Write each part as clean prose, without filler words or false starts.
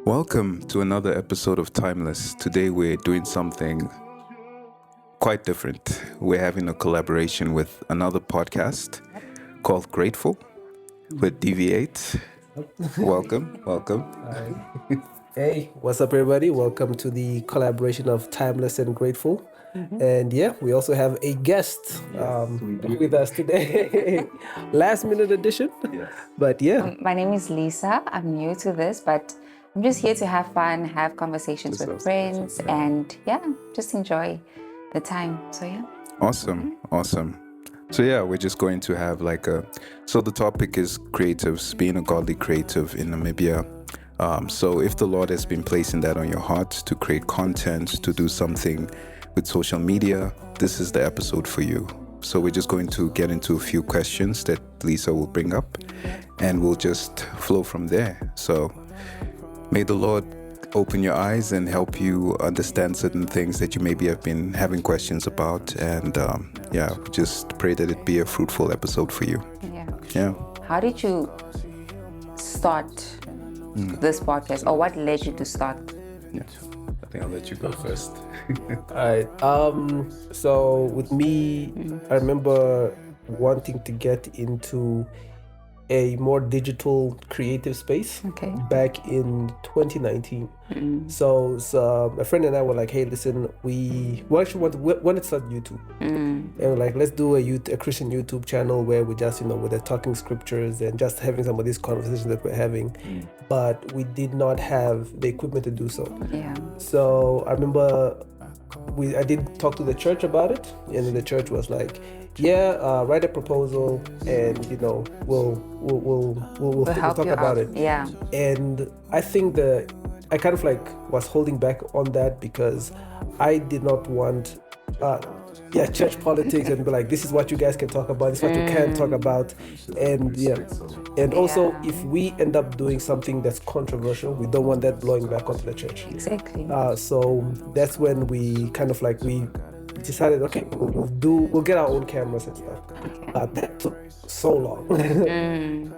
Welcome to another episode of Timeless. Today we're doing something quite different. We're having a collaboration with another podcast called Gr8Ful with Deviate. Welcome. Hey, what's up, everybody? Welcome to the collaboration of Timeless and Grateful. And yeah, we also have a guest with us today. Last minute edition. But yeah, My name is Lisa. I'm new to this, but I'm just here to have fun, have conversations with friends, and just enjoy the time. So yeah. Awesome. So yeah, we're just going to have so the topic is creatives, being a godly creative in Namibia. So if the Lord has been placing that on your heart to create content, to do something with social media, this is the episode for you. So we're just going to get into a few questions that Lisa will bring up, and we'll just flow from there. So may the Lord open your eyes and help you understand certain things that you maybe have been having questions about. And just pray that it be a fruitful episode for you. Yeah. How did you start this podcast, or what led you to start? Yeah. I think I'll let you go first. all right. So with me, I remember wanting to get into a more digital creative space back in 2019. So my friend and I were like, hey, listen, we actually wanted to start YouTube. And we're like, let's do a Christian YouTube channel where we just, we're talking scriptures and just having some of these conversations that we're having. But we did not have the equipment to do so. Yeah. So I remember I did talk to the church about it, and then the church was like, write a proposal, and we'll talk about it. Yeah. And I think I kind of was holding back on that because I did not want church politics and be like, this is what you guys can talk about, this is what you can't talk about. And also, if we end up doing something that's controversial, we don't want that blowing back onto the church. Exactly. So that's when we kind of we decided, okay, we'll get our own cameras and stuff. That took so long.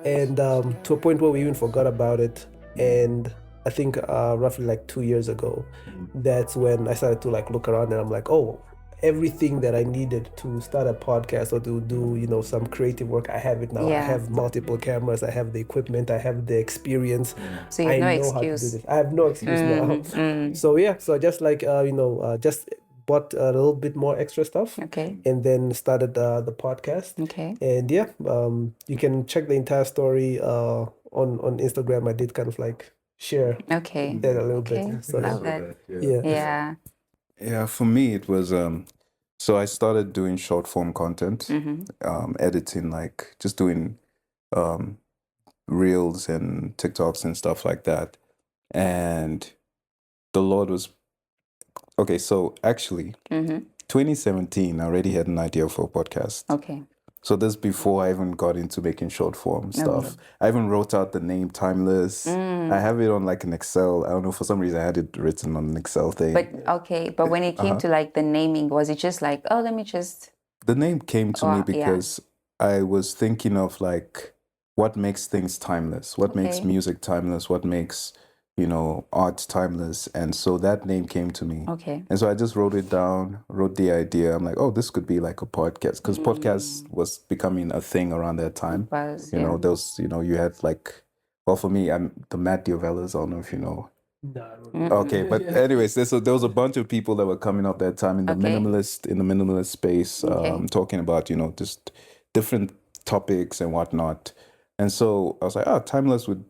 And to a point where we even forgot about it. And I think roughly 2 years ago, that's when I started to look around, and I'm like, oh, everything that I needed to start a podcast or to do, some creative work, I have it now. Yeah. I have multiple cameras, I have the equipment, I have the experience. So you have no know how to do excuse. this. I have no excuse now. So just just bought a little bit more extra stuff. Okay. And then started the podcast. Okay. And you can check the entire story on Instagram. I did kind of share Okay. that a little bit. So Love that. yeah. Yeah, for me it was so I started doing short form content, editing, just doing reels and TikToks and stuff like that. And the Lord was okay, so actually 2017 I already had an idea for a podcast. Okay. So this before I even got into making short form stuff. I even wrote out the name Timeless. I have it on an Excel. I don't know, for some reason I had it written on an Excel thing. But when it came to the naming, was it just let me just... The name came to me because I was thinking of what makes things timeless, what makes music timeless, what makes art timeless. And so that name came to me. Okay. And so I just wrote it down, wrote the idea. I'm like, oh, this could be a podcast, because podcast was becoming a thing around that time. Those, you had for me, I'm the Matt Diovellas. I don't know if you know. No. Okay, but anyways, there was a bunch of people that were coming up that time in the minimalist space, talking about just different topics and whatnot. And so I was like, timeless would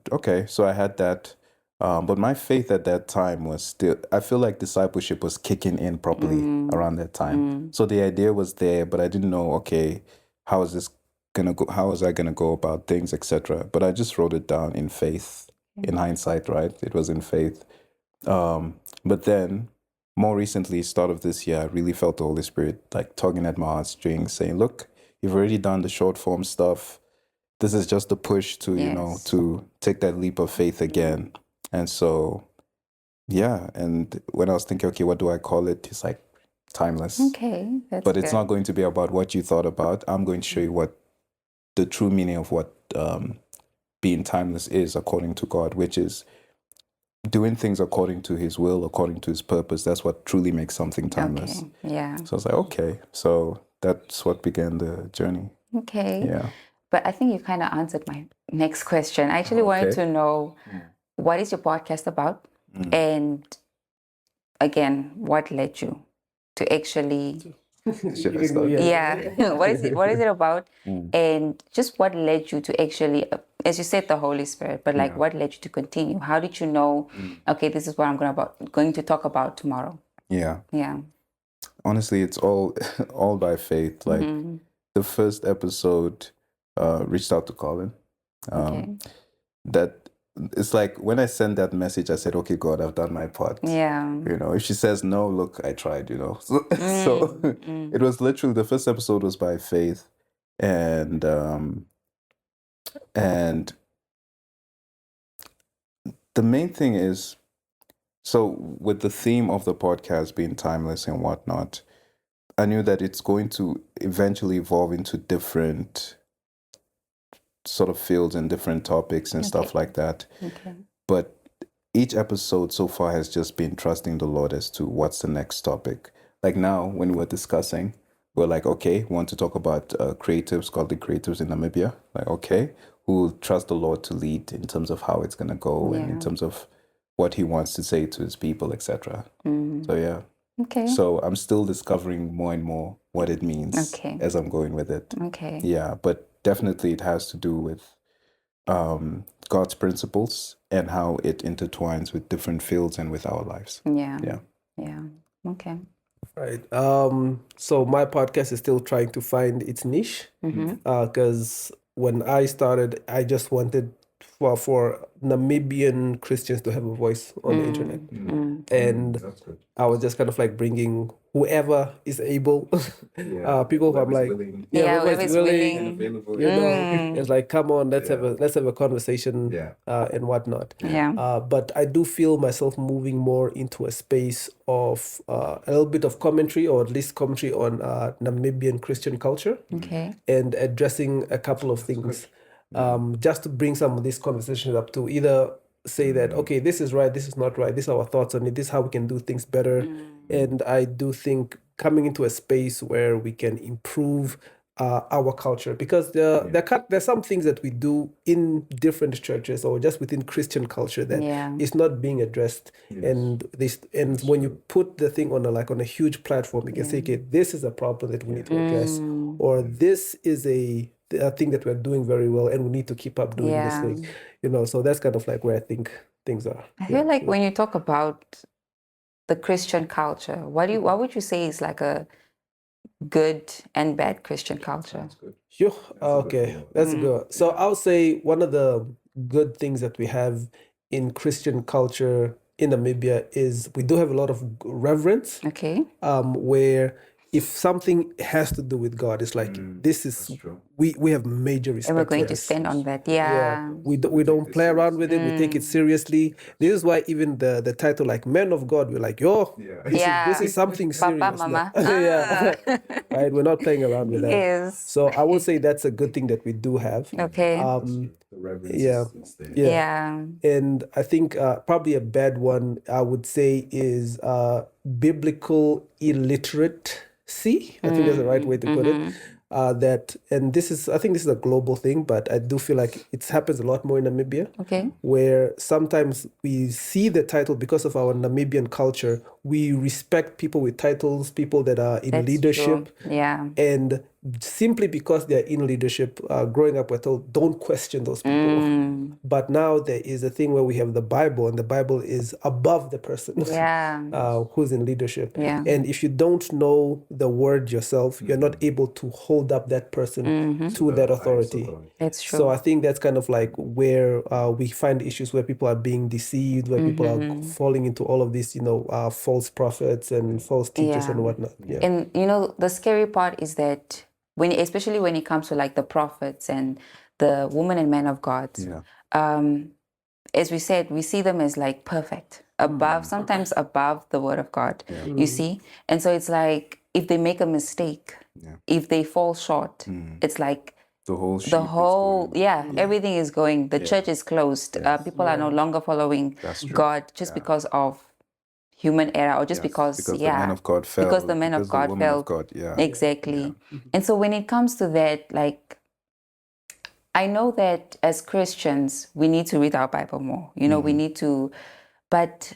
So I had that. But my faith at that time was still, I feel like discipleship was kicking in properly around that time. So the idea was there, but I didn't know, how is this gonna go? How was I gonna go about things, etc. But I just wrote it down in faith. In hindsight, right? It was in faith. But then, more recently, start of this year, I really felt the Holy Spirit tugging at my heartstrings, saying, "Look, you've already done the short form stuff. This is just a push to to take that leap of faith again." And so, and when I was thinking, okay, what do I call it? It's timeless. Okay, that's but it's not going to be about what you thought about. I'm going to show you what the true meaning of what being timeless is according to God, which is doing things according to his will, according to his purpose, that's what truly makes something timeless. Okay. Yeah. So I was like, okay. So that's what began the journey. Okay. Yeah. But I think you kind of answered my next question. I actually wanted to know what is your podcast about? And again, what led you to actually what is it about? And just what led you to actually, as you said, the Holy Spirit, but like what led you to continue? How did you know, okay, this is what I'm going to talk about tomorrow? Yeah. Yeah. Honestly, it's all all by faith. Like the first episode, reached out to Colin. That it's like when I sent that message, I said, okay, God, I've done my part. Yeah. You know, if she says no, look, I tried, you know. So it was literally, the first episode was by faith. And the main thing is, so with the theme of the podcast being timeless and whatnot, I knew that it's going to eventually evolve into different sort of fields and different topics and stuff like that. But each episode so far has just been trusting the Lord as to what's the next topic. Like now, when we're discussing, we're like, okay, we want to talk about creatives, godly creatives in Namibia. Like, okay, who trust the Lord to lead in terms of how it's going to go and in terms of what he wants to say to his people, etc. So, yeah. Okay. So I'm still discovering more and more what it means as I'm going with it. Okay. Yeah, but definitely it has to do with God's principles and how it intertwines with different fields and with our lives. Yeah. Yeah. Yeah. Okay. Right. So my podcast is still trying to find its niche because when I started, I just wanted for Namibian Christians to have a voice on the internet. And I was just kind of like bringing whoever is able, people who I'm like, whoever's willing and available. you know, it's like, come on, let's have a conversation and whatnot. But I do feel myself moving more into a space of a little bit of commentary, or at least commentary on Namibian Christian culture, and addressing a couple of things, just to bring some of these conversations up to either say that, okay, this is right, this is not right, these are our thoughts on it, this is how we can do things better. And I do think coming into a space where we can improve our culture, because there's some things that we do in different churches or just within Christian culture that is not being addressed. And when you put the thing on a huge platform, you can say, okay, this is a problem that we need to address, or this is a thing that we're doing very well and we need to keep up doing this thing, you know. So that's kind of like where I think things are. I feel like when you talk about the Christian culture, what would you say is like a good and bad Christian culture? Okay, that's good. So I'll say one of the good things that we have in Christian culture in Namibia is we do have a lot of reverence. Where if something has to do with God, it's like this is we have major respect. And we're going to stand on that. We don't play around with it. We take it seriously. This is why even the title, like Men of God, we're like, this is something serious. Papa, mama. Right. We're not playing around with that. Yes. So I will say that's a good thing that we do have. The reverence is there. And I think probably a bad one I would say is biblical illiteracy. I think that's the right way to put it. I think this is a global thing, but I do feel like it happens a lot more in Namibia. Where sometimes we see the title because of our Namibian culture. We respect people with titles, people that are in leadership. And simply because they're in leadership, growing up we're told, don't question those people. But now there is a thing where we have the Bible, and the Bible is above the person who's in leadership. And if you don't know the word yourself, you're not able to hold up that person to that authority. It's true. So I think that's kind of like where we find issues where people are being deceived, where people are falling into all of these, false prophets and false teachers and whatnot. And the scary part is that especially when it comes to like the prophets and the women and men of God, as we said, we see them as like perfect, sometimes above the word of God, you see? And so it's like, if they make a mistake, if they fall short, it's like The whole sheep the whole is going. everything is going. The church is closed. People are no longer following God just because of human error, or just because the man of God fell. Because the man of God fell. Exactly. And so when it comes to that, like, I know that as Christians we need to read our Bible more. You know, we need to, but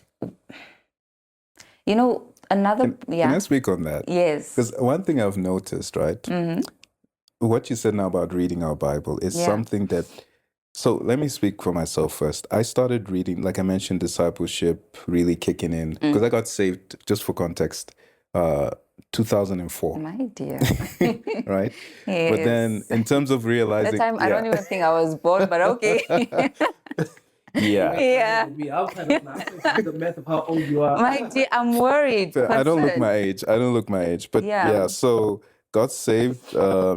you know, another Can I speak on that? Yes. Because one thing I've noticed, right? What you said now about reading our Bible is something that. So let me speak for myself first. I started reading, like I mentioned, discipleship really kicking in because I got saved, just for context, 2004. My dear. Right? Yes. But then in terms of realizing... That time, I don't even think I was born, but okay. Yeah. We outside of the math of how old you are. My dear, I'm worried. I don't look my age. But so got saved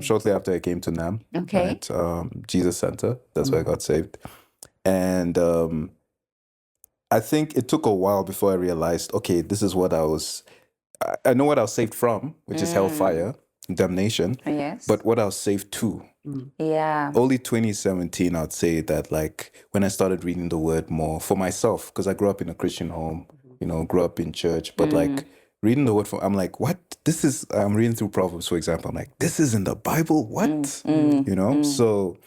shortly after I came to NAM. Okay. Right? Jesus Center. That's where I got saved. And I think it took a while before I realized, okay, this is what I know what I was saved from, which is hellfire, damnation. Yes. But what I was saved to. Yeah. Only 2017, I'd say that, like, when I started reading the word more for myself, because I grew up in a Christian home, you know, grew up in church, but like reading the word, I'm like, what? I'm reading through Proverbs, for example. I'm like, this is in the Bible? What? You know? So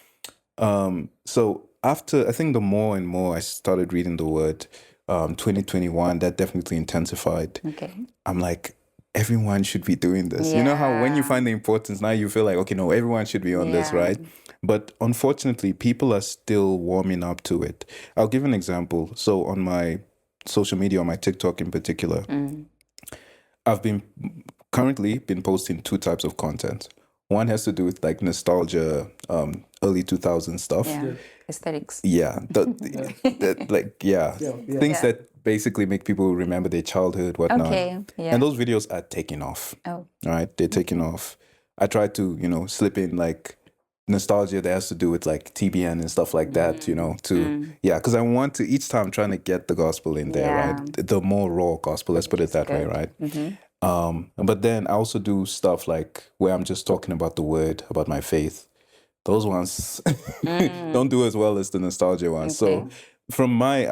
after, I think the more and more I started reading the word, 2021, that definitely intensified. Okay. I'm like, everyone should be doing this. You know how when you find the importance, now you feel like, okay, no, everyone should be on this, right? But unfortunately, people are still warming up to it. I'll give an example. So on my social media, on my TikTok in particular, I've currently been posting two types of content. One has to do with like nostalgia, early 2000s stuff. Yeah. Aesthetics. Yeah. Things that basically make people remember their childhood, whatnot. Okay. Yeah. And those videos are taking off. Oh. Right? They're taking off. I try to, you know, slip in like nostalgia that has to do with like TBN and stuff like that, you know, because I want to, each time I'm trying to get the gospel in there, right? The more raw gospel, let's put it that way, right? But then I also do stuff like where I'm just talking about the word, about my faith. Those ones don't do as well as the nostalgia ones. Okay. So from my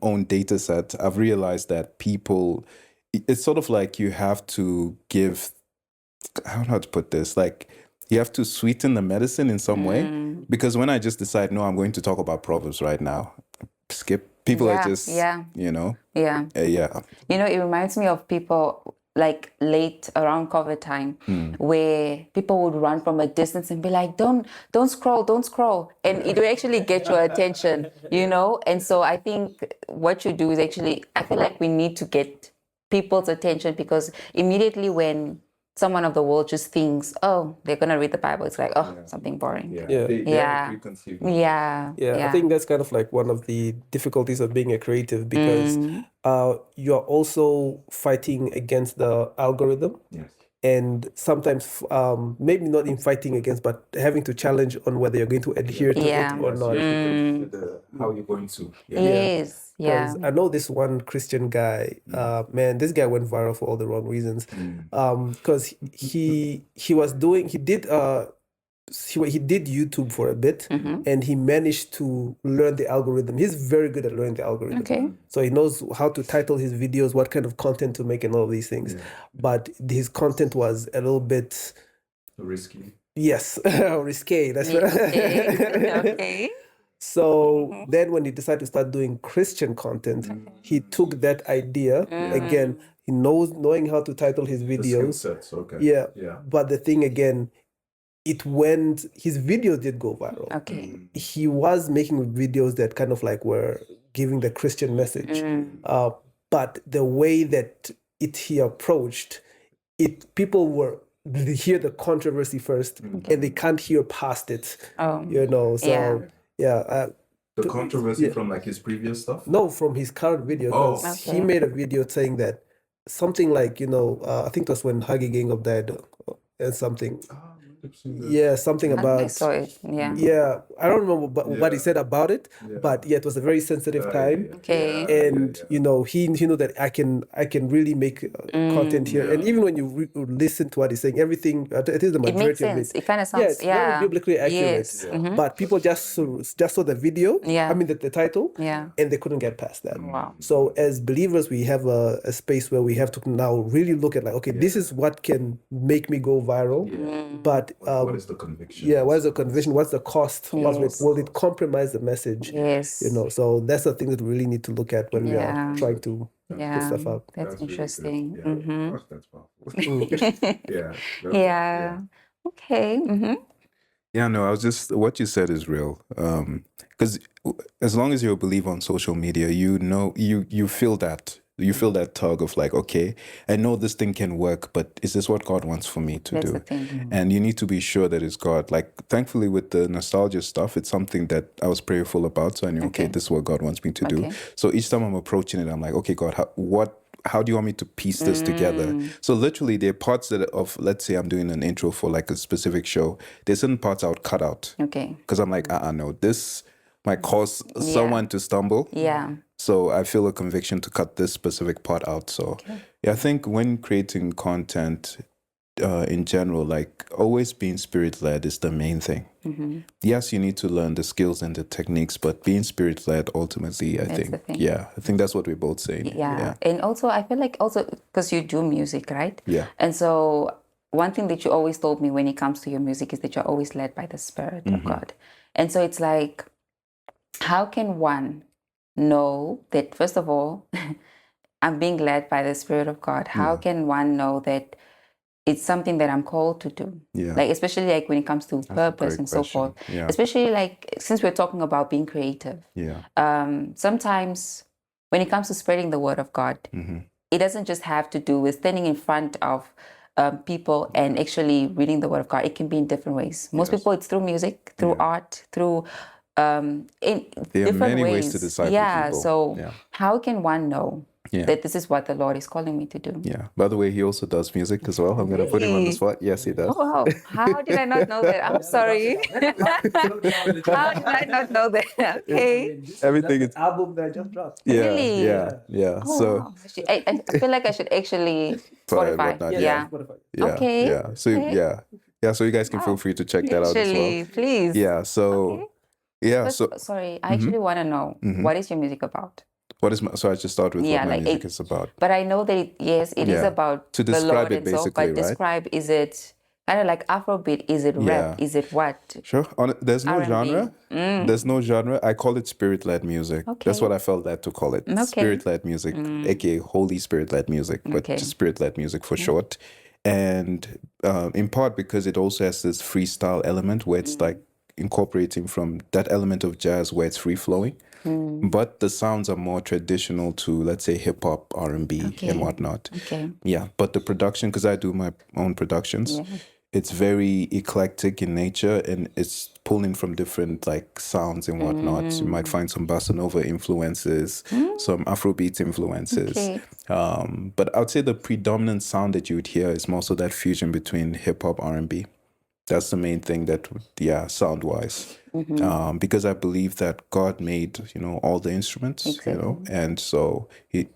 own data set, I've realized that people, it's sort of like you have to give, I don't know how to put this, like you have to sweeten the medicine in some way. Because when I just decide, no, I'm going to talk about Proverbs right now, skip. People are just, you know. Yeah. You know, it reminds me of people like late around COVID time where people would run from a distance and be like, don't scroll. And it will actually get your attention, you know? And so I think what you do is actually, I feel like we need to get people's attention, because immediately when someone of the world just thinks, oh, they're going to read the Bible, it's like, oh, something boring. Yeah. I think that's kind of like one of the difficulties of being a creative, because you're also fighting against the algorithm. Yes. And sometimes, maybe not in fighting against, but having to challenge on whether you're going to adhere to it or not. How you're going to. Yes. Yeah. I know this one Christian guy, man, this guy went viral for all the wrong reasons. Because he did YouTube for a bit, and he managed to learn the algorithm. He's very good at learning the algorithm. Okay. So he knows how to title his videos, what kind of content to make, and all these things. But his content was a little bit risky. Yes, risque. That's right. Okay. So then when he decided to start doing Christian content, he took that idea, again, he knowing how to title his videos. But the thing again, his videos did go viral. Okay. He was making videos that kind of like were giving the Christian message. But the way that he approached it, people they hear the controversy first, and they can't hear past it. You know, so the controversy from like his previous stuff? No, from his current video. He made a video saying that something like, you know, I think that's when Huggy Gang Up died and something. Yeah, something about. I saw it. Yeah. Yeah, I don't remember what he said about it, but yeah, it was a very sensitive time. Okay. And he knew that I can really make content here. And even when you listen to what he's saying, everything, I think the It makes majority of sense. it, It kind of yeah, sounds, it's very biblically accurate. Yes. But people just saw the video. Yeah. I mean the title. Yeah. And they couldn't get past that. Wow. So as believers, we have a space where we have to now really look at, like, okay, this is what can make me go viral. But what is the conviction? yeah, what is the conviction? What's the cost? Yes. Will it compromise the message? Yes. So that's the thing that we really need to look at when we Yeah. are trying to put stuff out. That's interesting. Really Mm-hmm. Gosh, that's powerful. Yeah. Yeah. Okay. Mm-hmm. Yeah, no, I was just, what you said is real. Because as long as you're a believer on social media, you feel that. You feel that tug of like, okay, I know this thing can work, but is this what God wants for me to That's do? the thing. And you need to be sure that it's God. Like, thankfully, with the nostalgia stuff, it's something that I was prayerful about. So I knew, okay, this is what God wants me to do. So each time I'm approaching it, I'm like, okay, God, how do you want me to piece this together? So literally there are parts let's say I'm doing an intro for like a specific show. There's certain parts I would cut out. Okay. Because I'm like, no, this might cause someone to stumble. Yeah. So I feel a conviction to cut this specific part out. So yeah, I think when creating content in general, like always being spirit-led is the main thing. Yes, you need to learn the skills and the techniques, but being spirit-led ultimately, I think that's what we're both saying. Yeah. And also, I feel like also because you do music, right? Yeah. And so one thing that you always told me when it comes to your music is that you're always led by the Spirit of God. And so it's like, how can one know that, first of all, I'm being led by the Spirit of God? How can one know that it's something that I'm called to do? Yeah. Like, especially like when it comes to purpose and so forth. Yeah. Especially like, since we're talking about being creative. Yeah. Sometimes when it comes to spreading the word of God, it doesn't just have to do with standing in front of people and actually reading the word of God. It can be in different ways. Most people, it's through music, through art, through in there different are many ways ways to disciple people. So how can one know Yeah. that this is what the Lord is calling me to do. Yeah. By the way, he also does music as well. I'm going to put him on the spot. Yes, he does. Oh, wow. How did I not know that? I'm sorry. How did I not know that? Okay. Everything is album that just dropped. Yeah, Really? yeah. Oh, So wow. I feel like I should actually Spotify, Spotify. whatnot, Yeah. yeah, Okay. yeah. So Okay. yeah. So you guys can feel free to check that out as well. Actually, please. Yeah. So Okay. yeah. But, So sorry, I actually want to know what is your music about? what is my? So I just start with what my music is about. But I know that it is Yeah. about To the describe Lord it and so. basically, But right? describe, is it kind of like Afrobeat? Is it rap? Yeah. Is it what? Sure. There's no R&B. genre. There's no genre. I call it spirit-led music. Okay. That's what I felt led to call it. Okay. Spirit-led music, aka Holy Spirit-led music, but Okay. just spirit-led music for short. And in part because it also has this freestyle element where it's like incorporating from that element of jazz where it's free-flowing. But the sounds are more traditional to, let's say, hip-hop, R&B, and whatnot. Okay. Yeah, but the production, because I do my own productions, it's very eclectic in nature, and it's pulling from different like sounds and whatnot. You might find some bossa nova influences, some Afrobeat influences. Okay. But I would say the predominant sound that you would hear is most of that fusion between hip-hop, R&B. That's the main thing that, sound-wise. Because I believe that God made, all the instruments, and so he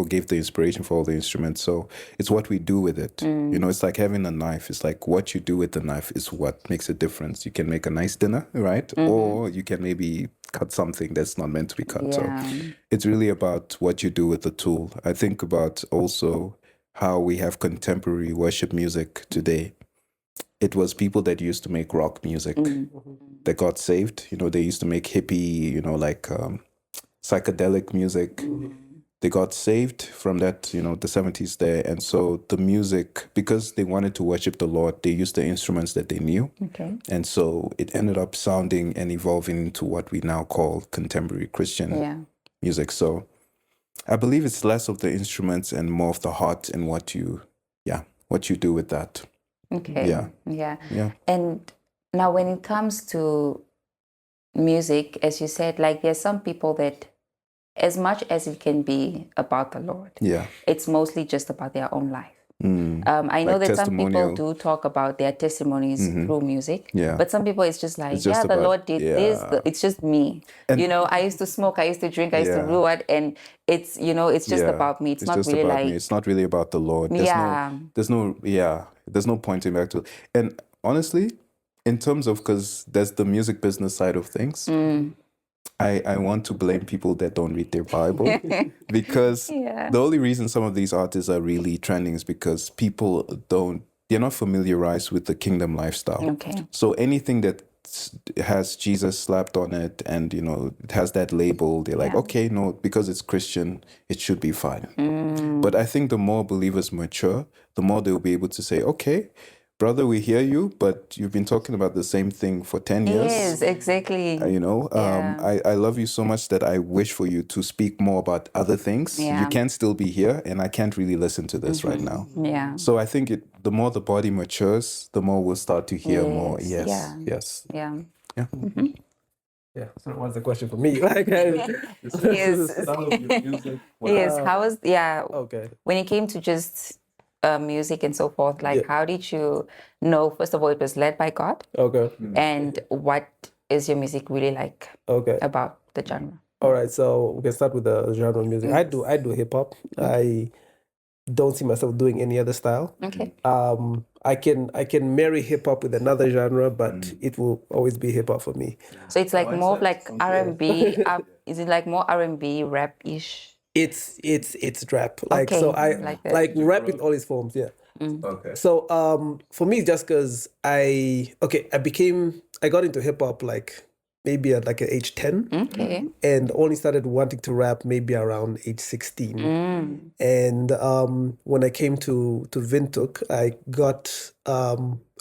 gave the inspiration for all the instruments. So it's what we do with it. It's like having a knife. It's like what you do with the knife is what makes a difference. You can make a nice dinner, right? Or you can maybe cut something that's not meant to be cut. So it's really about what you do with the tool. I think about also how we have contemporary worship music today. It was people that used to make rock music that got saved. They used to make hippie, psychedelic music. They got saved from that, the 70s there. And so the music, because they wanted to worship the Lord, they used the instruments that they knew. Okay. And so it ended up sounding and evolving into what we now call contemporary Christian music. So I believe it's less of the instruments and more of the heart and what you do with that. Okay. Yeah. And now when it comes to music, as you said, like there's some people that as much as it can be about the Lord, Yeah. it's mostly just about their own life. I know Like that some people testimonial. do talk about their testimonies through music, Yeah. but some people it's just like, It's just the about- Lord did this. yeah. It's just me. I used to smoke, I used to drink, I used to Yeah. do what, and it's it's just Yeah. about me. It's not just really about like me. It's not really about the Lord. There's no pointing back to. And honestly, in terms of, because there's the music business side of things, I want to blame people that don't read their Bible, because the only reason some of these artists are really trending is because they're not familiarized with the kingdom lifestyle. Okay. So anything that has Jesus slapped on it and, it has that label, they're like, okay, no, because it's Christian, it should be fine. But I think the more believers mature, the more they'll be able to say, okay, brother, we hear you, but you've been talking about the same thing for 10 years. Yes, exactly. I love you so much that I wish for you to speak more about other things. Yeah. You can still be here, and I can't really listen to this right now. Yeah. So I think the more the body matures, the more we'll start to hear more. Yes. Yeah. Yes. Yeah. Yeah. Yeah. So what's the question for me? Yes. Yes. How was Okay. when it came to just music and so forth? Like, how did you know? First of all, it was led by God, Okay. and what is your music really like Okay. about the genre? All right. So we can start with the genre of music. I do hip hop. I don't see myself doing any other style. Okay. I can marry hip hop with another genre, but it will always be hip hop for me. So it's like more of like R&B. Is it like more R&B, rap-ish? It's rap. Like, Okay, so I like that. like rap in all its forms. Yeah. Okay. So for me, just because I got into hip hop like maybe at like age 10, Okay. and only started wanting to rap maybe around age 16. And when I came to Windhoek, I got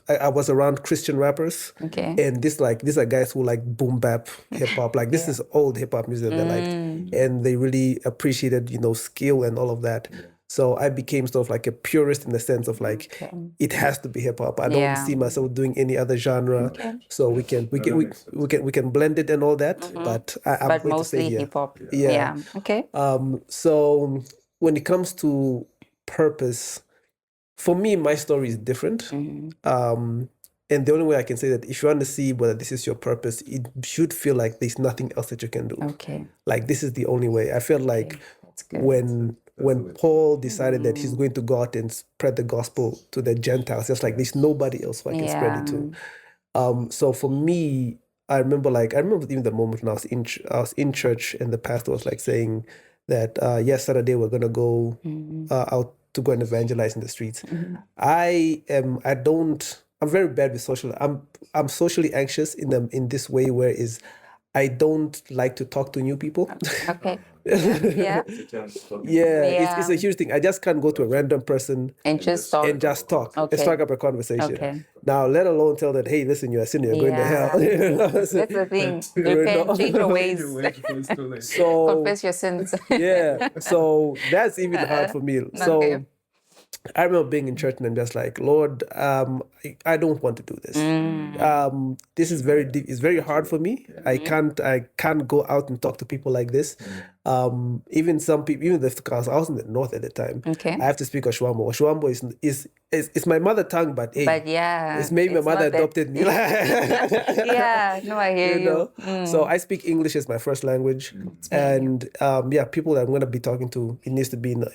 I was around Christian rappers. Okay. And these are guys who like boom bap hip hop. Like this is old hip hop music that they liked, and they really appreciated skill and all of that. So I became sort of like a purist in the sense of like it has to be hip hop. I don't see myself doing any other genre. So we can blend it and all that, but I'm But going to stay mostly here. hip hop. Yeah. Okay. So when it comes to purpose, for me, my story is different. And the only way I can say that if you want to see whether this is your purpose, it should feel like there's nothing else that you can do. Okay. Like this is the only way. I felt like That's good. when Paul decided that he's going to go out and spread the gospel to the Gentiles, just like there's nobody else who I can spread it to. So for me, I remember even the moment when I was in church and the pastor was like saying that yes, Saturday we're gonna go out to go and evangelize in the streets. I'm very bad with I'm socially anxious in this way where I don't like to talk to new people. Okay. Yeah. It's a huge thing. I just can't go to a random person And just talk. and strike up a conversation. Okay. Now, let alone tell that, hey, listen, you're a sinner, you're going to hell. That's the thing. Repent, change your ways. So Confess your sins. so that's even hard for me. So Okay. I remember being in church and I'm just like, Lord, I don't want to do this. This is very deep. It's very hard for me. I can't go out and talk to people like this. Even some people, because I was in the north at the time. Okay. I have to speak Oshwambo. Oshwambo is my mother tongue, but hey, But it's maybe my mother adopted me. Yeah, no, I hear you. So I speak English as my first language, and people that I'm gonna be talking to, it needs to be in the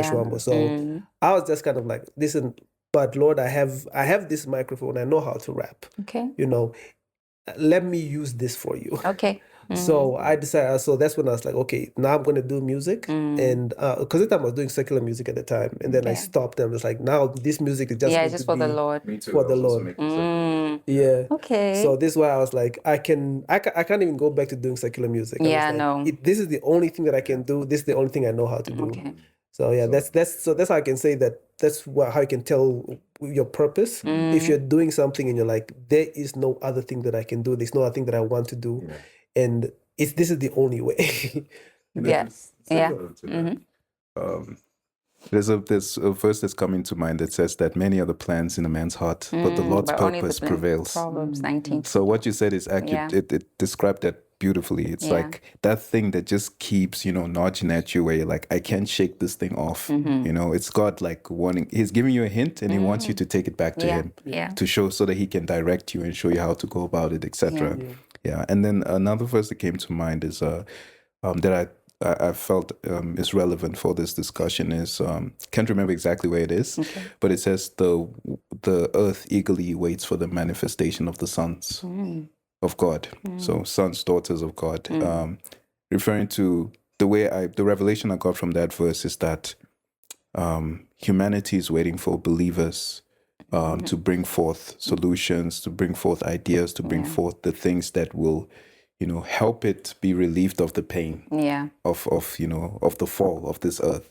Shwambo. So I was just kind of like, listen, but Lord, I have this microphone. I know how to rap. Okay. Let me use this for you. Okay. So I decided. So that's when I was like, okay, now I'm gonna do music, and because at the time I was doing secular music at the time, and then I stopped. And I was like, now this music is just going just to for be the Lord. Me too. for the I was also Lord. making stuff. Yeah. Okay. So this is why I was like, I can't even go back to doing secular music. I was Yeah, like, no. This is the only thing that I can do. This is the only thing I know how to do. Okay. So yeah, that's how I can say that. That's how you can tell your purpose. If you're doing something and you're like, there is no other thing that I can do. There's no other thing that I want to do, and this is the only way. Yes. Yeah. There's a verse that's coming to mind that says that many are the plans in a man's heart, but the Lord's But only the purpose plan. prevails. Proverbs 19. So what you said is accurate. Yeah. It described that beautifully. It's like that thing that just keeps, nudging at you where you're like, I can't shake this thing off. It's God like wanting, he's giving you a hint and he wants you to take it back to him to show so that he can direct you and show you how to go about it, etc. Yeah. And then another verse that came to mind is that I felt is relevant for this discussion is can't remember exactly where it is, but it says the earth eagerly waits for the manifestation of the sons of God. So sons, daughters of God, referring to the revelation I got from that verse is that humanity is waiting for believers to bring forth solutions, to bring forth ideas, to bring forth the things that will help it be relieved of the pain of the fall of this earth.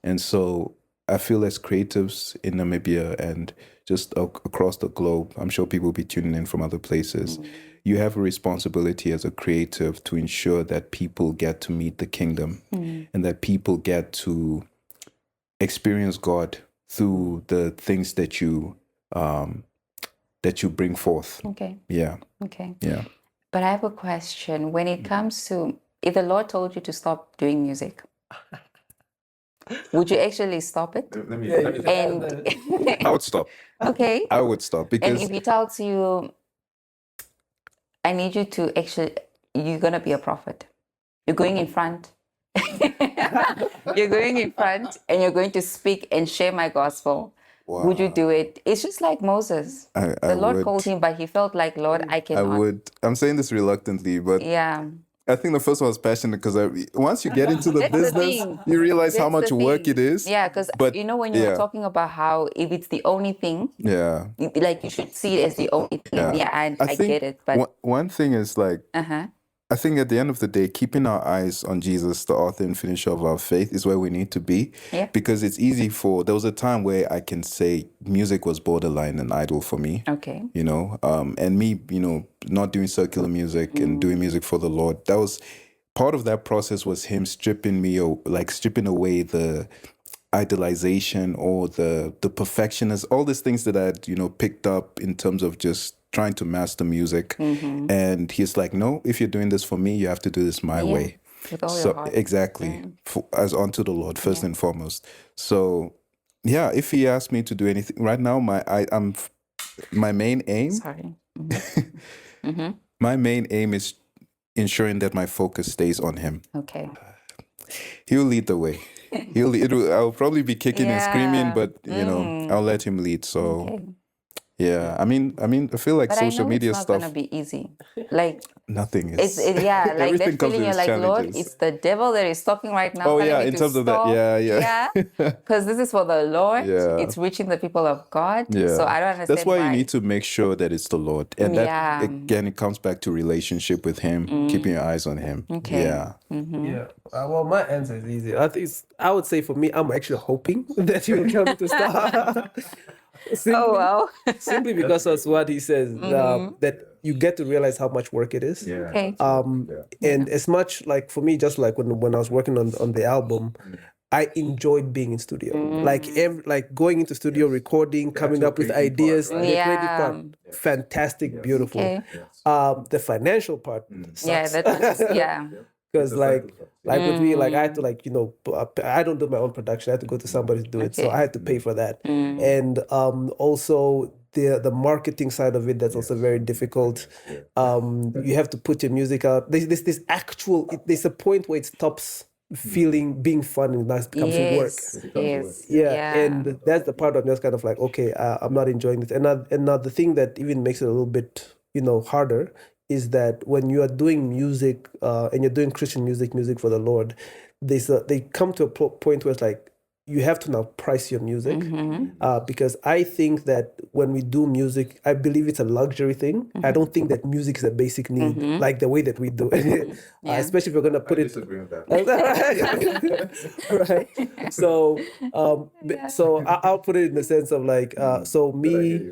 And so I feel as creatives in Namibia and just across the globe, I'm sure people will be tuning in from other places, you have a responsibility as a creative to ensure that people get to meet the kingdom and that people get to experience God through the things that you bring forth. Okay. Yeah. Okay. Yeah. But I have a question. When it comes to, if the Lord told you to stop doing music, would you actually stop it? Let me I would stop. Okay. I would stop because... And if he tells you, I need you to actually, you're going to be a prophet. You're going in front. You're going in front and you're going to speak and share my gospel. Wow. Would you do it? It's just like Moses. The Lord called him, but he felt like, Lord, I cannot. I would. I'm saying this reluctantly, but yeah. I think the first one was passionate because once you get into the business, you realize how much work it is. Yeah, because when you were talking about how if it's the only thing, like you should see it as the only thing. Yeah, I get it. But one thing is like, I think at the end of the day, keeping our eyes on Jesus, the author and finisher of our faith, is where we need to be. Yeah. Because it's easy there was a time where I can say music was borderline an idol for me. Okay. And me, not doing secular music and doing music for the Lord, that was part of that process was him stripping away the idolization or the perfectionist, all these things that I'd, picked up in terms of just trying to master music. And he's like, no, if you're doing this for me, you have to do this my way. With all your heart. Exactly. As unto the Lord, first and foremost. So, yeah, if he asked me to do anything right now, my main aim. Sorry. My main aim is ensuring that my focus stays on him. Okay. He'll lead the way. I'll probably be kicking and screaming, but I'll let him lead. So yeah, I mean, I feel like social media it's not stuff. Gonna be easy. Like nothing is. Like that feeling. You're like, Lord, it's the devil that is talking right now. Oh yeah, in terms of that, yeah. Because this is for the Lord. Yeah. It's reaching the people of God. Yeah. So I don't understand. That's why you need to make sure that it's the Lord, and that again, it comes back to relationship with Him, keeping your eyes on Him. Okay. Yeah. Yeah. Well, my answer is easy. I would say for me, I'm actually hoping that you will tell me to stop. Simply because of what he says, that you get to realize how much work it is. Yeah. Okay. And as much like for me, just like when I was working on the album, I enjoyed being in studio. Like going into studio, recording, coming up with ideas. Part, right? The creative part, fantastic, beautiful. Okay. The financial part sucks. Yeah. Because like with me, like I had to I don't do my own production. I had to go to somebody to do it, so I had to pay for that. And also the marketing side of it, that's also very difficult. You have to put your music out. There's a point where it stops being fun and now it becomes work. Yes. Yeah, and that's the part I'm just kind of like, okay, I'm not enjoying it. And now the thing that even makes it a little bit harder is that when you are doing music and you're doing Christian music for the Lord, they come to a point where it's like you have to now price your music because I think that when we do music, I believe it's a luxury thing. I don't think that music is a basic need like the way that we do it, especially if you're going to put it. I disagree with that. Right. So, so I'll put it in the sense of like, so me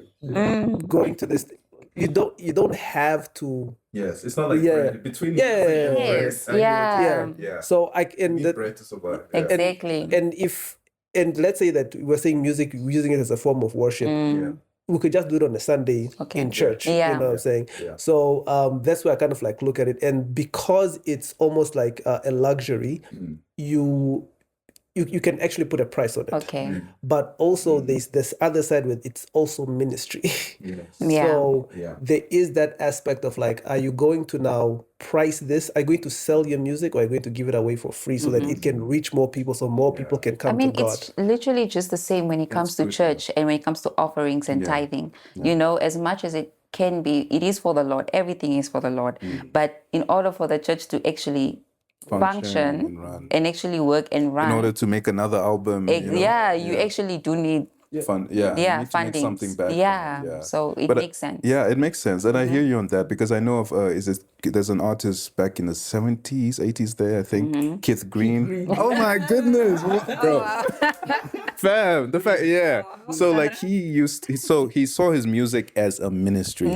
going to this. You don't have to. Yes, it's not like between. Yes. Yeah. So Exactly. And let's say that we're saying music, we're using it as a form of worship. we could just do it on a Sunday in church. Yeah. You know what I'm saying? Yeah. So that's where I kind of like look at it. And because it's almost like a luxury, you can actually put a price on it. Okay. But also there's this other side with it's also ministry. Yes. So Yeah. there is that aspect of like, are you going to now price this? Are you going to sell your music, or are you going to give it away for free so that it can reach more people, so more people can come to God? It's literally just the same when it comes to church and when it comes to offerings and tithing. You know, as much as it can be, it is for the Lord. Everything is for the Lord. But in order for the church to actually function and actually work and run, in order to make another album, you actually do need fund. You need to make funding. something back. So it makes sense. Yeah, it makes sense, and I hear you on that, because I know of there's an artist back in the 70s, 80s there, I think, Keith Green. Oh my goodness, bro. Fam, the fact, So like he saw his music as a ministry,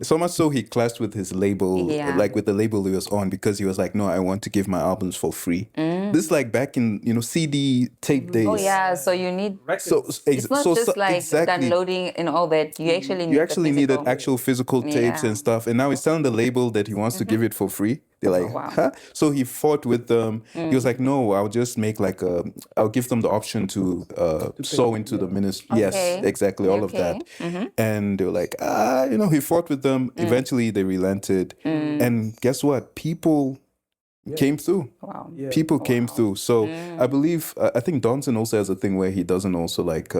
so much so he clashed with his label, like with the label he was on, because he was like, no, I want to give my albums for free. This like back in CD tape days. Oh yeah, so you need it's not just like downloading and all that. You actually needed actual physical tapes and stuff. And now he's telling the label that he wants to give it for free. They're like, huh? So he fought with them. He was like, no, I'll just make like I'll give them the option to sow into the ministry. Okay. Yes, exactly, all of that. And they were like, he fought with them. Eventually they relented. And guess what? People came through. Wow. Yeah. People came through. So I believe, I think Donson also has a thing where he doesn't also like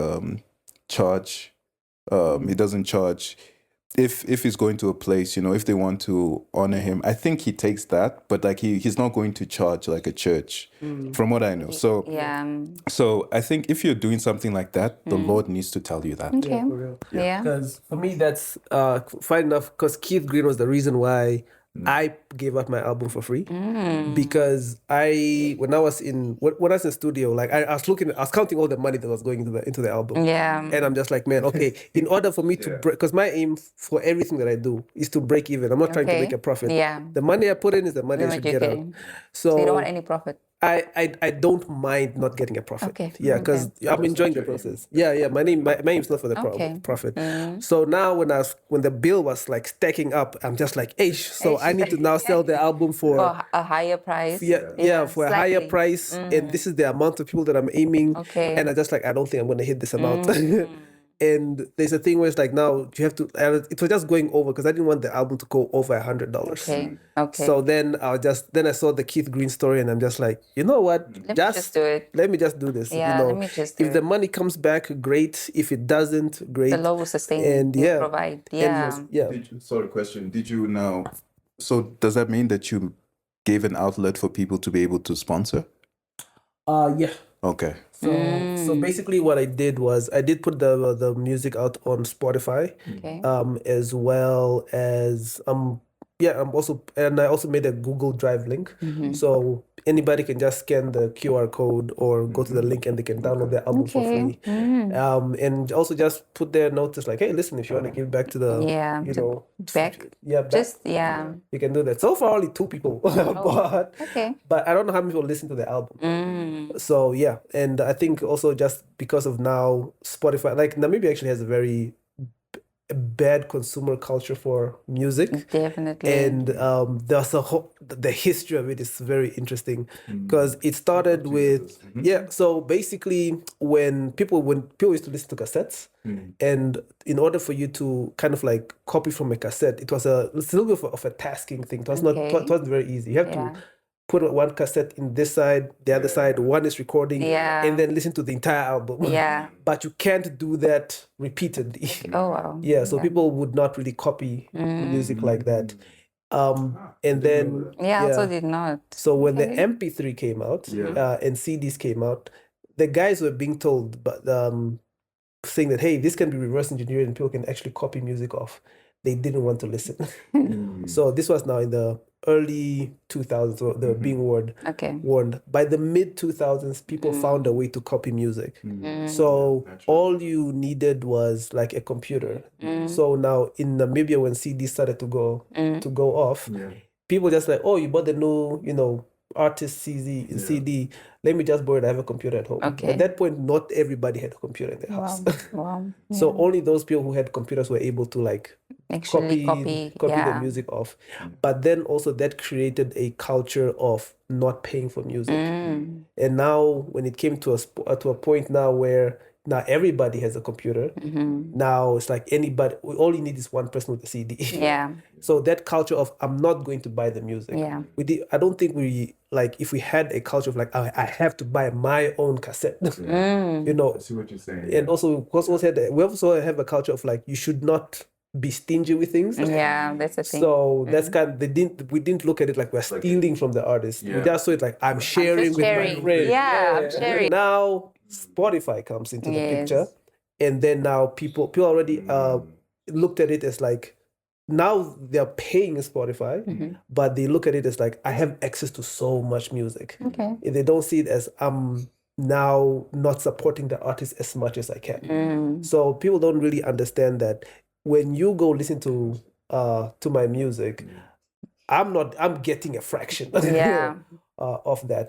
charge. He doesn't charge if he's going to a place, if they want to honor him. I think he takes that, but like he's not going to charge like a church, from what I know. So so I think if you're doing something like that, the Lord needs to tell you that. Okay. Yeah, for real. Yeah. Because for me, that's fine enough. Because Keith Green was the reason why I gave out my album for free, because when I was in studio, like I was counting all the money that was going into the album. Yeah. And I'm just like, man, okay, in order for me to break, because my aim for everything that I do is to break even. I'm not trying to make a profit. Yeah. The money I put in is the money I should get out. So you don't want any profit. I don't mind not getting a profit. Okay. Yeah, because I'm enjoying the process. Yeah. My aim is not for the profit. So now when the bill was like stacking up, I'm just like, so I need to now sell the album for a higher price. Yeah, for a higher price, and this is the amount of people that I'm aiming. Okay. And I just like, I don't think I'm gonna hit this amount. And there's a thing where it's like, now you have to. It was just going over because I didn't want the album to go over $100. Okay. So then I saw the Keith Green story, and I'm just like, you know what? Let me just do it. Let me just do this. Yeah, let me just do if the money comes back, great. If it doesn't, great. The Lord will sustain and will provide. Yeah. Question. Did you now? So does that mean that you gave an outlet for people to be able to sponsor? Yeah. Okay. So basically what I did was I did put the music out on Spotify, as well as I also made a Google Drive link, so anybody can just scan the QR code or go to the link and they can download the album for free. And also just put their notice like, hey, listen, if you want to give back to the back. You can do that. So far only 2 people bought, but I don't know how many people listen to the album. So and I think also just because of now Spotify, like Namibia actually has a very bad consumer culture for music. Definitely. And there's the history of it is very interesting, because it started with so basically when people used to listen to cassettes, and in order for you to kind of like copy from a cassette, it's a little bit of a tasking thing. It wasn't very easy. You have to put one cassette in this side, the other side, one is recording, and then listen to the entire album. But you can't do that repeatedly. Oh, wow. So people would not really copy music like that. And then... I also did not. So when the MP3 came out and CDs came out, the guys were being told, but saying that, hey, this can be reverse engineered and people can actually copy music off. They didn't want to listen. So this was now in the early 2000s, so they were being warned. By the mid 2000s, people found a way to copy music. So all you needed was like a computer. So now in Namibia, when CDs started to go off, people just like, oh, you bought the new, artist CD, let me just borrow it. I have a computer at home. Okay. At that point, not everybody had a computer in their house. Wow. So only those people who had computers were able to like Actually copy the music off. But then also that created a culture of not paying for music. And now when it came to a point now where now everybody has a computer, now it's like anybody, all you need is one person with a CD. Yeah. So that culture of I'm not going to buy the music. Yeah. I don't think we like if we had a culture of like I have to buy my own cassette. You know. I see what you're saying. And also we also have a culture of like you should not be stingy with things. Yeah, that's the thing. So that's kind of, we didn't look at it like we're stealing from the artist. We just saw it like I'm sharing with my friend. Yeah, I'm sharing. Now Spotify comes into the picture, and then now people already looked at it as like now they're paying Spotify, but they look at it as like I have access to so much music. Okay. They don't see it as I'm now not supporting the artist as much as I can. So people don't really understand that when you go listen to my music, I'm getting a fraction of that.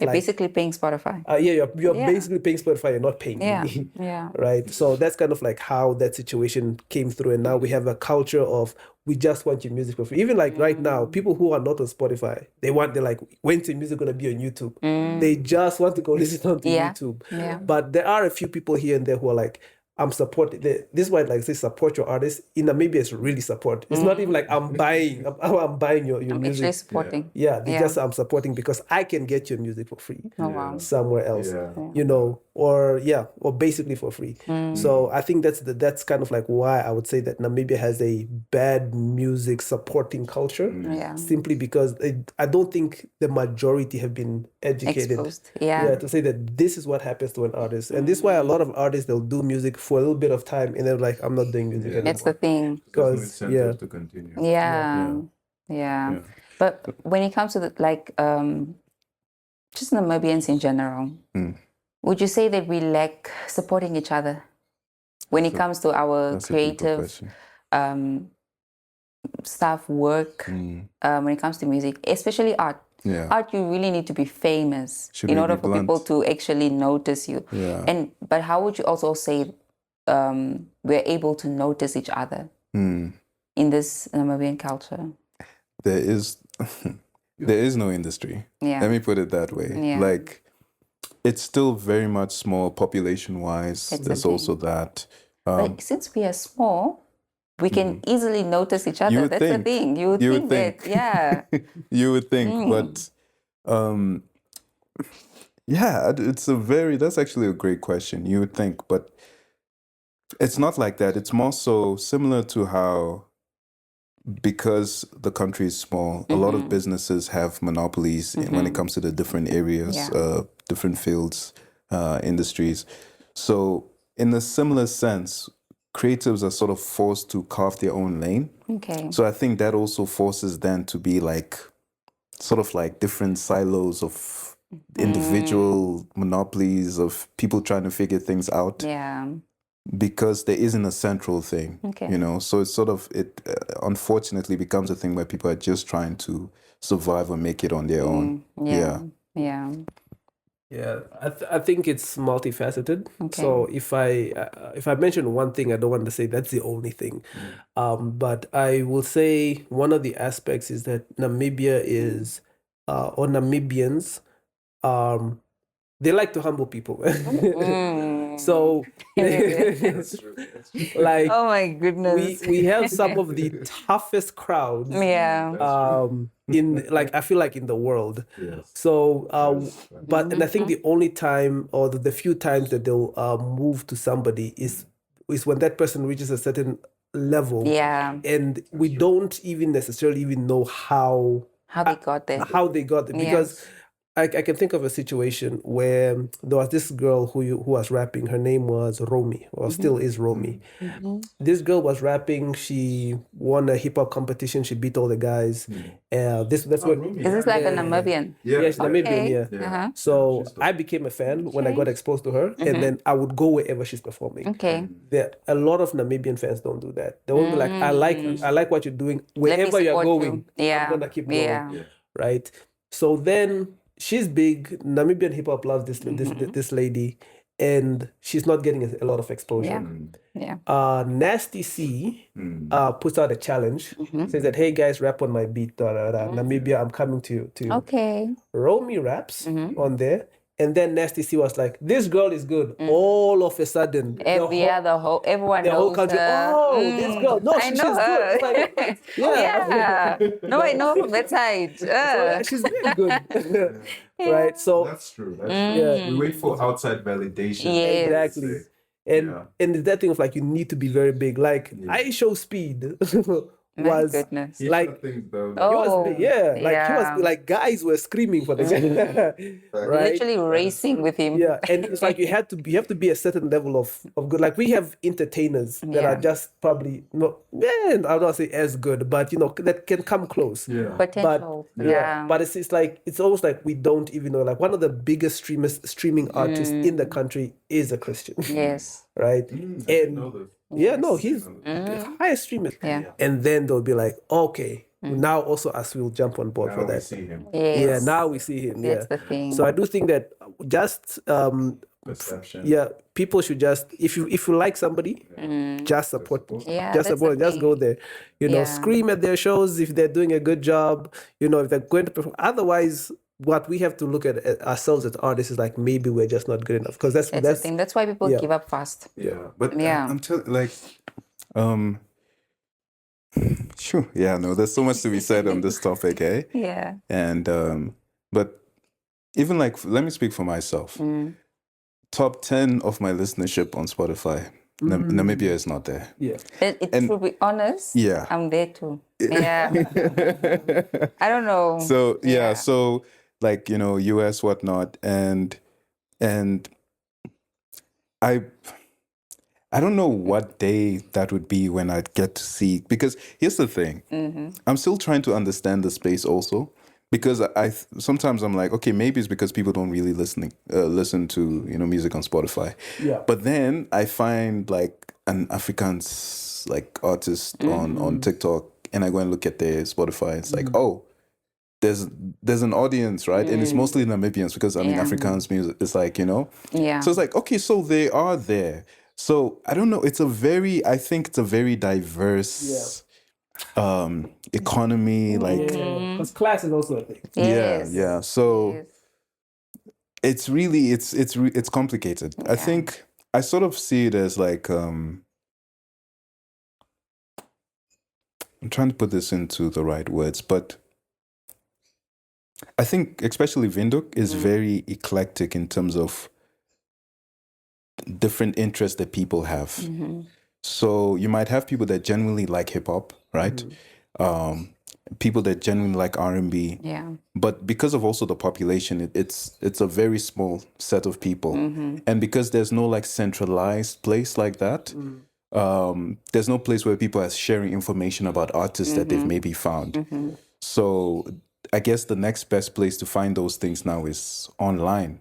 You're like, basically paying Spotify. You're basically paying Spotify, you're not paying me. Right. So that's kind of like how that situation came through. And now we have a culture of we just want your music for free. Even like right now, people who are not on Spotify, they're like, when's your music gonna be on YouTube? They just want to go listen on YouTube. But there are a few people here and there who are like, I'm supporting. This is why I like say support your artist. In Namibia, it's really support. It's not even like I'm buying. I'm buying your music. Actually supporting. Just I'm supporting because I can get your music for free somewhere else. You know, or basically for free. So I think that's kind of like why I would say that Namibia has a bad music supporting culture. Simply because I don't think the majority have been educated. Exposed. To say that this is what happens to an artist, and this is why a lot of artists they'll do music for a little bit of time and they're like, I'm not doing music anymore. That's the thing. Because to continue. Yeah. But when it comes to just Namibians in general, would you say that we lack supporting each other when it comes to our creative stuff, work, when it comes to music, especially art? Art, you really need to be famous in order for people to actually notice you. But how would you also say we're able to notice each other in this Namibian culture? There is no industry. Let me put it that way. Like, it's still very much small population-wise. There's also that. But since we are small, we can easily notice each other. That's the thing. You would think that, you would think, but that's actually a great question. You would think, but it's not like that. It's more so similar to how, because the country is small, a lot of businesses have monopolies when it comes to the different areas, different fields, industries. So in a similar sense, creatives are sort of forced to carve their own lane. So I think that also forces them to be like, sort of like different silos of individual monopolies of people trying to figure things out. Because there isn't a central thing, you know. So it's sort of, it unfortunately becomes a thing where people are just trying to survive or make it on their own. I think it's multifaceted. So if I mention one thing, I don't want to say that's the only thing. But I will say one of the aspects is that Namibia is, or Namibians, they like to humble people. So, That's true. like, oh my goodness, we have some of the toughest crowds. In like, I feel like in the world. So, and I think the only time or the few times that they'll move to somebody is when that person reaches a certain level. And we don't even necessarily even know how they got there. Because I can think of a situation where there was this girl who was rapping. Her name was Romy, or still is Romy. This girl was rapping. She won a hip hop competition. She beat all the guys. That's what. Is this like a Namibian? Yes, Namibian. So I became a fan when I got exposed to her, and then I would go wherever she's performing. A lot of Namibian fans don't do that. They won't be like, I like what you're doing. Wherever you're going, I'm gonna keep going. Right. So then she's big. Namibian hip hop loves this lady, and she's not getting a lot of exposure. Nasty C puts out a challenge, says that, hey guys, rap on my beat, Namibia, I'm coming to you. Okay. Romy raps on there, and then Nasty C was like, this girl is good. All of a sudden, everyone the whole knows country, her. This girl, no, she's her. good. Like, yeah. No, I know from that side. So, she's really good. Right? So that's true. That's true. We wait for outside validation. Yes. Exactly. And that thing of like, you need to be very big. Like, I show speed. Was goodness. like things, though, he was like guys were screaming for the guy. Right? Literally racing with him. Yeah, and it's like you have to be a certain level of good. Like, we have entertainers that are just probably not, I don't say as good, but that can come close. Potential. But it's like, it's almost like we don't even know. Like, one of the biggest streaming artists in the country is a Christian. Yes. Right? And he's the highest streamer. Yeah. And then they'll be like, okay, now also us will jump on board for that. We see him. Yes. Yeah, now we see him. That's the thing. So I do think that just perception. People should just, if you like somebody, just support them. Just support them. Just go there. Scream at their shows if they're doing a good job. If they're going to perform. Otherwise, what we have to look at ourselves as artists is like, maybe we're just not good enough, because that's the thing. That's why people give up fast. But I'm telling, like, sure, there's so much to be said on this topic, eh? Yeah. And but even like, let me speak for myself. Top 10 of my listenership on Spotify, Namibia is not there. Yeah. And to be honest, I'm there too. Yeah. I don't know. So so like, US, whatnot, and I don't know what day that would be when I'd get to see, because here's the thing, I'm still trying to understand the space also, because sometimes I'm like, okay, maybe it's because people don't really listen to music on Spotify. Yeah. But then I find like an Afrikaans like artist on TikTok, and I go and look at their Spotify. It's like, oh, there's an audience, right? And it's mostly Namibians, because I mean, Afrikaans music is like, Yeah. So it's like, okay, so they are there. So I don't know. I think it's a very diverse economy. Like, because class is also a thing. Yes. Yeah. So it's really it's complicated. I think I sort of see it as like I'm trying to put this into the right words, but I think especially Windhoek is very eclectic in terms of different interests that people have. So you might have people that genuinely like hip hop, right? People that genuinely like R&B. Yeah. But because of also the population, it's a very small set of people. And because there's no like centralized place like that, there's no place where people are sharing information about artists that they've maybe found. So I guess the next best place to find those things now is online.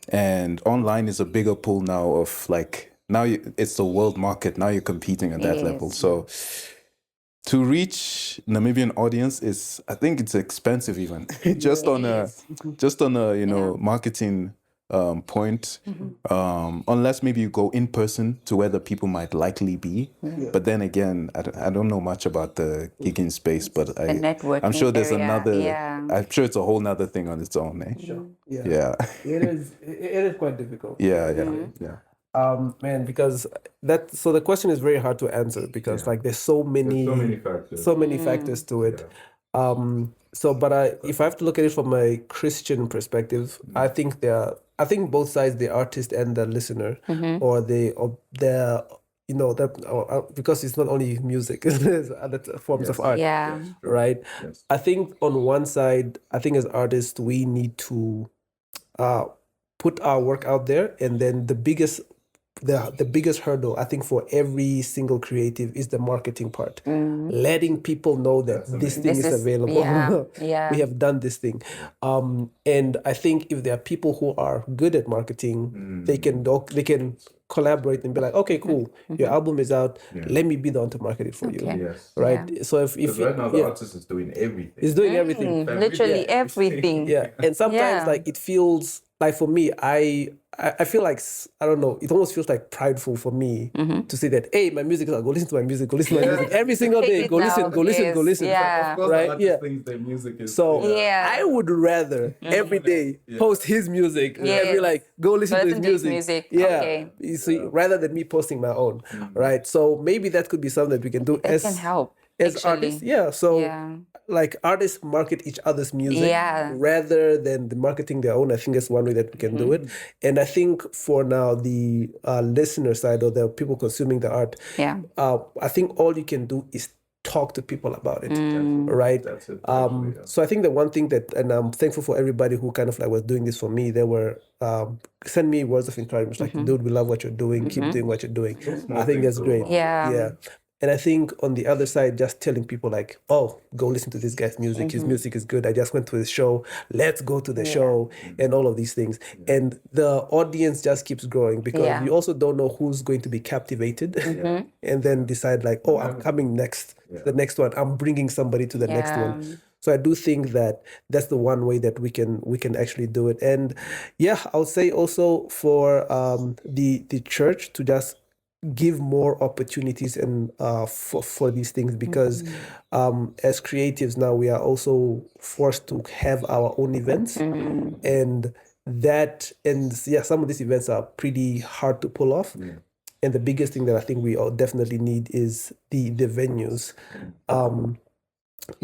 And online is a bigger pool now of like, now it's the world market. Now you're competing at that level. So to reach Namibian audience I think it's expensive even just on a marketing point, unless maybe you go in person to where the people might likely be. But then again, I don't know much about the gigging space, but I'm sure there's I'm sure it's a whole nother thing on its own. Eh? Sure. Yeah. It is quite difficult. Yeah. Man, because so the question is very hard to answer, because like there's so many factors to it. But if I have to look at it from a Christian perspective, I think both sides, the artist and the listener, or because it's not only music, there's other forms of art. Yeah. Right. Yes. I think on one side, I think as artists we need to put our work out there, and then the biggest the biggest hurdle, I think, for every single creative is the marketing part. Letting people know that this thing is available. We have done this thing. And I think if there are people who are good at marketing, they can collaborate and be like, okay, cool, your album is out, let me be the one to market it for you. Right? So if right now the artist is doing everything. He's doing everything. Literally everything. And sometimes like it feels like, for me, I feel like, I don't know, it almost feels like prideful for me to say that, hey, my music is out, go listen to my music, go listen to my music every single day, go listen. Yeah. Of course, right? Thinks that music is I would rather every day post his music and be like, go listen to his music. You see, rather than me posting my own, right? So maybe that could be something that we can do It can help as artists. Like artists market each other's music rather than the marketing their own. I think that's one way that we can do it. And I think for now, the listener side or the people consuming the art, I think all you can do is talk to people about it, right? That's it. So I think the one thing that, and I'm thankful for everybody who kind of like was doing this for me, they were send me words of encouragement, like, dude, we love what you're doing, keep doing what you're doing. I think that's great. And I think on the other side, just telling people like, oh, go listen to this guy's music. His music is good. I just went to his show. Let's go to the show and all of these things. And the audience just keeps growing because you also don't know who's going to be captivated and then decide like, oh, I'm coming next. The next one, I'm bringing somebody to the next one. So I do think that that's the one way that we can actually do it. And I would say also for the church to just give more opportunities and for these things, because as creatives now we are also forced to have our own events, and some of these events are pretty hard to pull off. And the biggest thing that I think we all definitely need is the venues,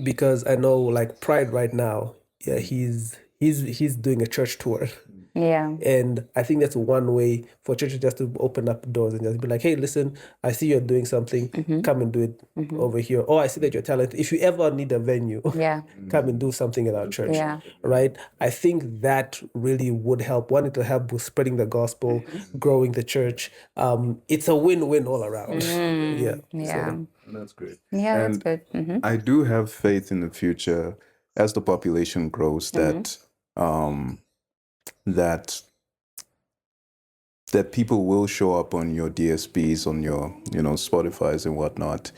because I know like Pride right now, he's doing a church tour. And I think that's one way for churches just to open up doors and just be like, hey, listen, I see you're doing something, come and do it over here. Oh, I see that you're talented. If you ever need a venue, come and do something in our church, right? I think that really would help. One, it'll help with spreading the gospel, growing the church. It's a win-win all around. So, that's great. That's good. I do have faith in the future as the population grows that that people will show up on your DSPs, on your Spotifys and whatnot,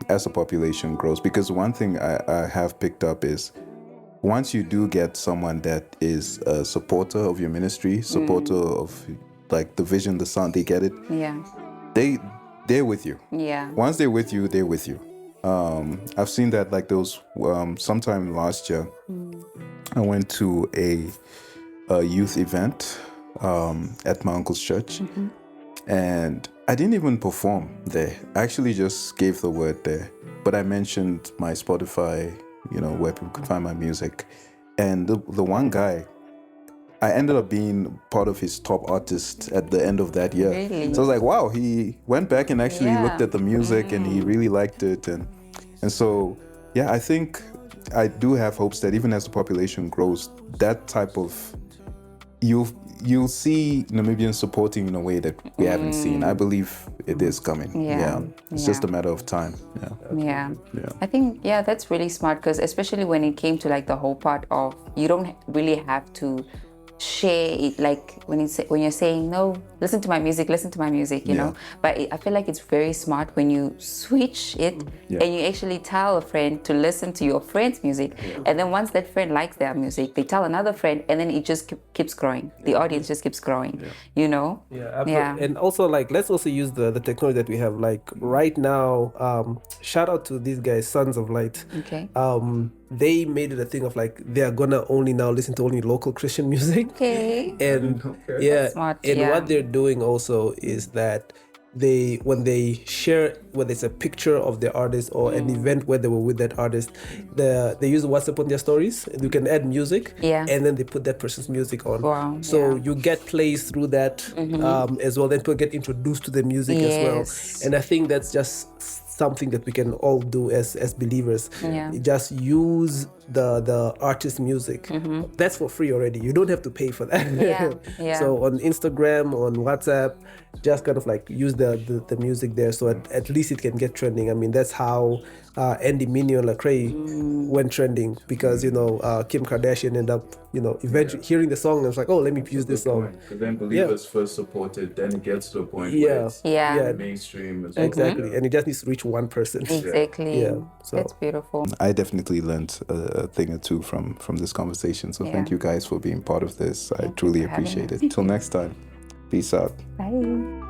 as the population grows. Because one thing I have picked up is once you do get someone that is a supporter of your ministry, supporter of like the vision, the sound, they get it. They're with you. Once they're with you, they're with you. I've seen that like those sometime last year, I went to a youth event at my uncle's church, and I didn't even perform there. I actually just gave the word there, but I mentioned my Spotify, where people could find my music, and the one guy, I ended up being part of his top artist at the end of that year. Really? So I was like, wow, he went back and actually looked at the music and he really liked it, and so I think I do have hopes that even as the population grows, that type of you'll see Namibians supporting in a way that we haven't seen. I believe it is coming. It's just a matter of time. I think that's really smart, because especially when it came to like the whole part of, you don't really have to share it, like when you're saying, no, listen to my music, you know. But I feel like it's very smart when you switch it and you actually tell a friend to listen to your friend's music, and then once that friend likes their music, they tell another friend, and then it just keeps growing. The audience just keeps growing, you know. And also, like, let's also use the technology that we have. Like right now, shout out to these guys, Sons of Light. They made it a thing of like they are gonna only now listen to only local Christian music. And smart, what they're doing also is that when they share, whether it's a picture of the artist or an event where they were with that artist, they use WhatsApp on their stories. You can add music, and then they put that person's music on. So you get plays through that as well. Then people get introduced to the music as well. And I think that's just something that we can all do as believers. Just use the artist music. That's for free already. You don't have to pay for that. So on Instagram, on WhatsApp, just kind of like use the music there, so at least it can get trending. I mean, that's how Andy Mineo and Lecrae went trending, because Kim Kardashian ended up eventually hearing the song and was like, oh, let me use this song. Because then believers first support it, then it gets to a point where it's mainstream as well. Exactly, and it just needs to reach one person. Exactly. So that's beautiful. I definitely learned a thing or two from this conversation. So thank you guys for being part of this. I truly appreciate it. Till next time, peace out. Bye.